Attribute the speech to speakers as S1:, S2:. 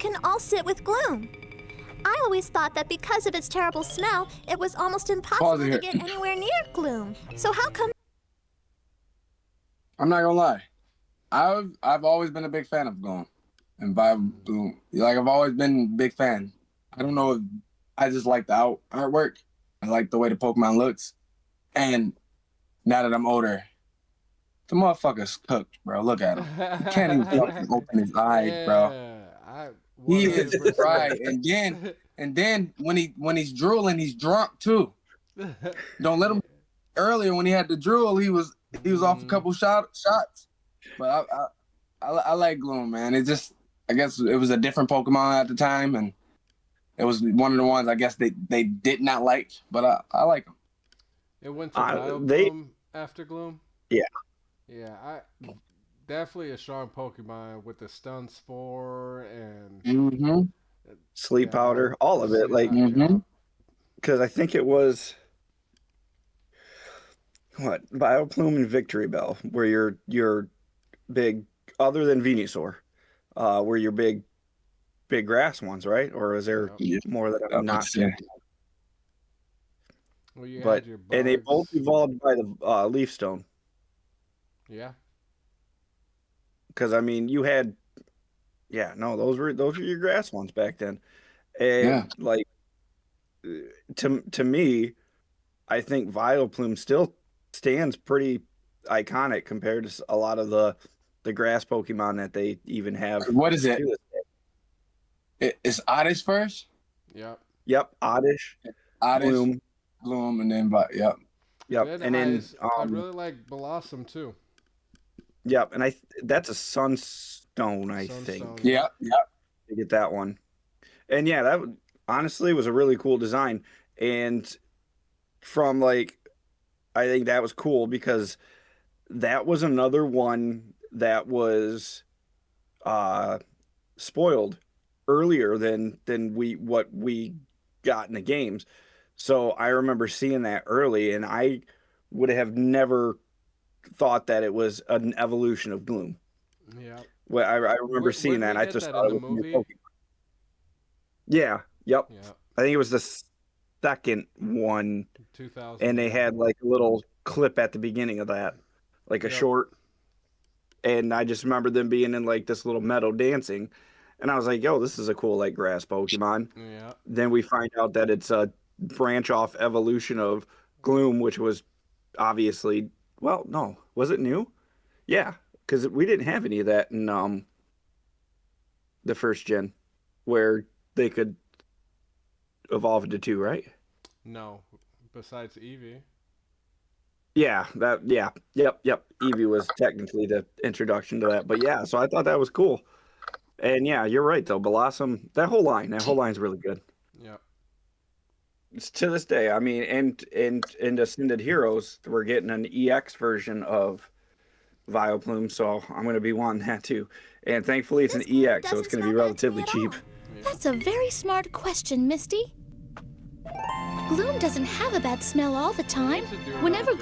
S1: can all sit with Gloom. I always thought that because of its terrible smell, it was almost impossible to get anywhere near Gloom. So how come...
S2: I'm not gonna lie. I've always been a big fan of Gloom and Gloom. Like, I've always been a big fan. I don't know if I just like the artwork. I like the way the Pokemon looks. And now that I'm older, the motherfucker's cooked, bro. Look at him. He can't even fucking open his eyes, bro. He is fried. And then when he's drooling, he's drunk too. Don't let him. Earlier when he had the drool, he was off a couple shots. But I like Gloom, man. It just, I guess it was a different Pokemon at the time, and it was one of the ones I guess they did not like, but I like him.
S3: It went to Vileplume after Gloom?
S4: Yeah.
S3: Yeah, definitely a strong Pokemon with the stun spore and
S4: sleep powder, all of it. Like, because I think it was what, Vileplume and Victory Bell, where your big, other than Venusaur, were your big grass ones, right? Or is there more that I'm not seeing?
S3: Well,
S4: but and they both evolved by the Leaf Stone.
S3: Yeah.
S4: Because I mean, you had, those were your grass ones back then, and like to me, I think Vileplume still stands pretty iconic compared to a lot of the grass Pokemon that they even have.
S2: What is it? It's Oddish first.
S4: Yep. Oddish.
S2: Gloom, and then yep.
S4: And then
S3: I really like Blossom too.
S4: Yep, and that's a Sunstone, I think.
S2: Yep.
S4: To get that one, and that honestly was a really cool design, and from like, I think that was cool because that was another one that was spoiled earlier than what we got in the games. So I remember seeing that early, and I would have never thought that it was an evolution of Gloom.
S3: Yeah.
S4: Well, I remember seeing that. And I just thought it was
S3: movie.
S4: Pokemon. Yeah. Yep.
S3: Yeah.
S4: I think it was the second one.
S3: 2000.
S4: And they had like a little clip at the beginning of that, like a short. And I just remember them being in like this little meadow dancing, and I was like, "Yo, this is a cool like grass Pokemon."
S3: Yeah.
S4: Then we find out that it's a branch off evolution of Gloom, which was obviously, well, no, was it new? Yeah, because we didn't have any of that in the first gen, where they could evolve into two, right?
S3: No, besides Eevee.
S4: Yeah, yep. Eevee was technically the introduction to that, but so I thought that was cool. And you're right though, Blossom, that whole line's really good.
S3: Yeah.
S4: It's to this day. I mean, and Ascended Heroes, we're getting an EX version of Vileplume, so I'm going to be wanting that too. And thankfully it's an EX, so it's going to be relatively cheap.
S1: That's a very smart question, Misty. Gloom doesn't have a bad smell all the time. Whenever